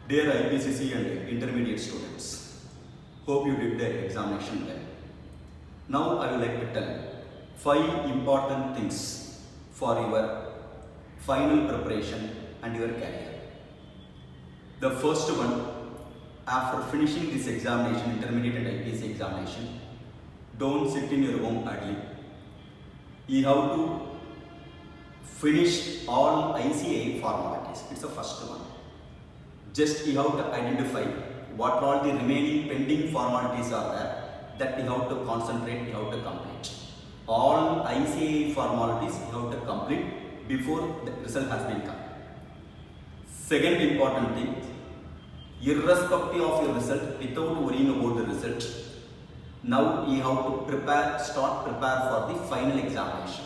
Dear IPCC and intermediate students, hope you did the examination well. Now I would like to tell 5 important things for your final preparation and your career. The first one, after finishing this examination, intermediate and IPC examination, don't sit in your home idly. You have to finish all ICAI formalities. It's the first one. Just you have to identify what all the remaining pending formalities are there that you have to concentrate, you have to complete. All ICAI formalities you have to complete before the result has been come. Second important thing, irrespective of your result, without worrying about the result, now you have to start prepare for the final examination.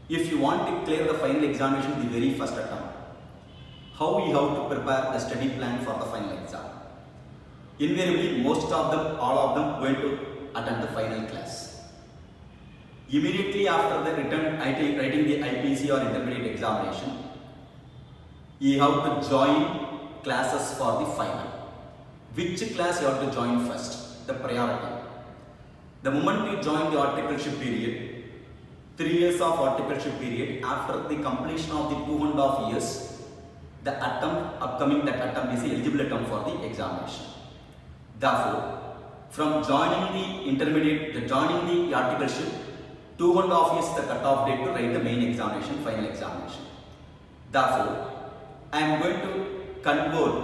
If you want to clear the final examination the very first attempt, how you have to prepare the study plan for the final exam? Invariably, most of them, all of them going to attend the final class. Immediately after the writing the IPC or intermediate examination, you have to join classes for the final. Which class you have to join first? The priority. The moment you join the articleship period, 3 years of articleship period, after the completion of the 2.5 years, the upcoming attempt is the eligible attempt for the examination. Therefore, from joining the articleship, 2.5 years is the cut-off date to write the main examination, final examination. Therefore, I am going to convert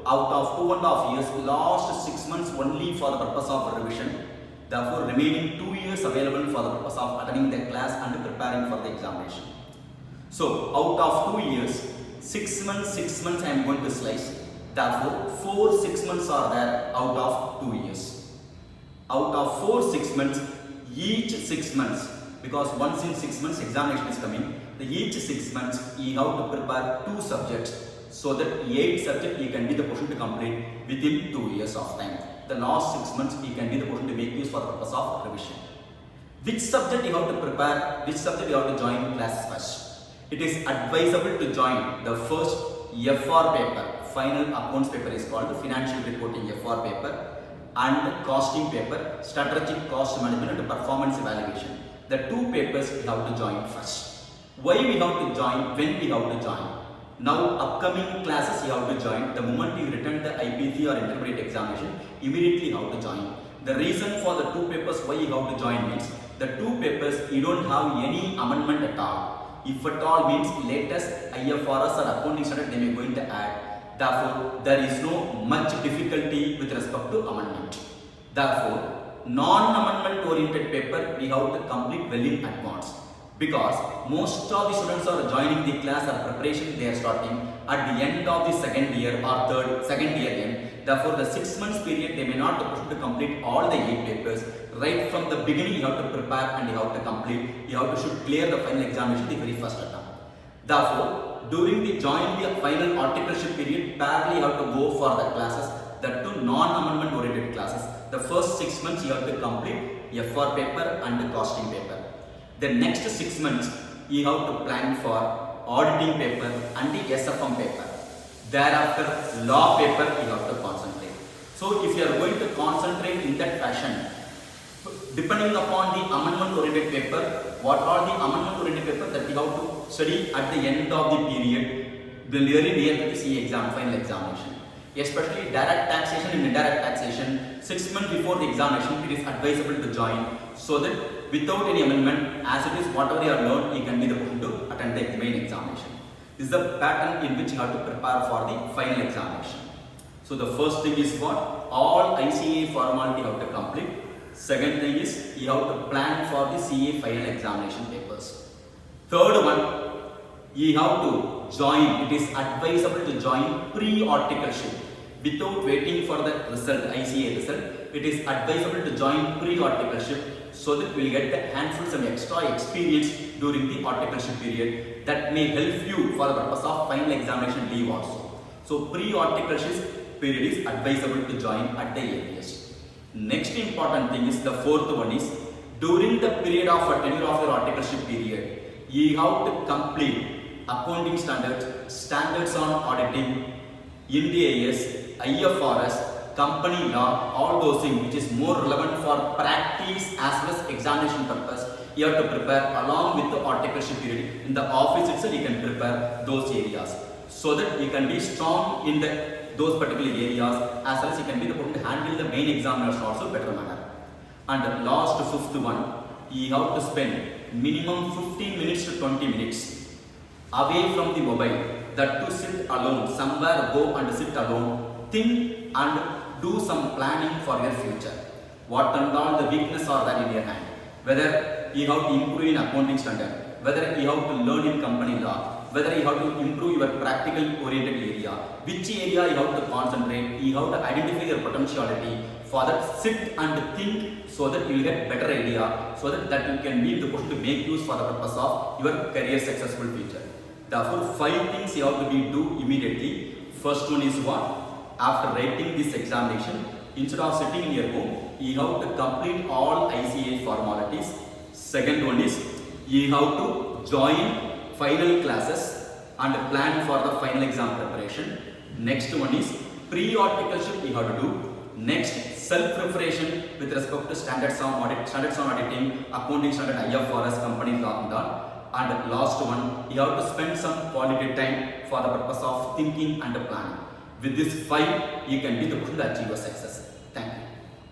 out of 2.5 years, last 6 months only for the purpose of revision. Therefore, remaining 2 years available for the purpose of attending the class and preparing for the examination. So, out of 2 years, 6 months I am going to slice. Therefore, 4 6 months are there out of 2 years. Out of 4 6 months, each 6 months, because once in 6 months examination is coming, each 6 months you have to prepare 2 subjects so that 8 subjects you can be the portion to complete within 2 years of time. The last 6 months you can be the portion to make use for the purpose of revision. Which subject you have to prepare, which subject you have to join classes first? It is advisable to join the first FR paper, final accounts paper is called the financial reporting FR paper, and costing paper, strategic cost management and performance evaluation. The 2 papers you have to join first. Why we have to join, when we have to join? Now upcoming classes you have to join. The moment you return the IPC or intermediate examination, immediately you have to join. The reason for the 2 papers why you have to join means, the 2 papers you don't have any amendment at all. If at all means latest IFRS or accounting standard they may going to add. Therefore, there is no much difficulty with respect to amendment. Therefore, non-amendment oriented paper we have to complete well in advance. Because most of the students are joining the class or preparation they are starting at the end of the second year or second year end. Therefore, the 6 months period they may not be able to complete all the 8 papers. Right from the beginning you have to prepare and you have to complete. You have to should clear the final examination the very first attempt. Therefore, during the joining the final articleship period, parallel you have to go for the classes, that 2 non-amendment oriented classes. The first 6 months you have to complete FR paper and the costing paper. The next 6 months you have to plan for auditing paper and the SFM paper. Thereafter, law paper you have to concentrate. So, if you are going to concentrate in that fashion, depending upon the amendment oriented paper, what are the amendment oriented paper that you have to study at the end of the period, very near to the CA exam, final examination. Especially direct taxation and indirect taxation, 6 months before the examination, it is advisable to join so that without any amendment, as it is whatever you have learned, you can be the person to attend the main examination. This is the pattern in which you have to prepare for the final examination. So the first thing is what? All ICAI formality you have to complete. Second thing is you have to plan for the CA final examination papers. Third one, you have to join, it is advisable to join pre-articleship. Without waiting for the result, ICAI result, it is advisable to join pre-articleship so that we will get the handful some extra experience during the articleship period that may help you for the purpose of final examination leave also. So pre-articleship period is advisable to join at the earliest. Next important thing is the fourth one is, during the period of tenure of your articleship period, you have to complete accounting standards, standards on auditing, Ind AS, IFRS, company law, all those things which is more relevant for practice as well as examination purpose, you have to prepare along with the articleship period. In the office itself, you can prepare those areas so that you can be strong in those particular areas as well as you can be able to handle the main examiners also better manner. And last fifth one, you have to spend minimum 15 minutes to 20 minutes away from the mobile, that to sit alone, somewhere go and sit alone, think and do some planning for your future. What and all the weakness are there in your hand, whether you have to improve in accounting standard, whether you have to learn in company law, whether you have to improve your practical oriented area, which area you have to concentrate, you have to identify your potentiality. For that, sit and think so that you will get better idea, so that you can be in the position to make use for the purpose of your career successful future. Therefore, 5 things you have to do immediately. First one is what? After writing this examination, instead of sitting in your home, you have to complete all ICAI formalities. Second one is you have to join final classes and plan for the final exam preparation. Next one is pre-articleship you have to do. Next, self-preparation with respect to standards on auditing, accounting standard, IFRS, company law and all. And last one, you have to spend some quality time for the purpose of thinking and planning. With this 5, you can be able to achieve your success.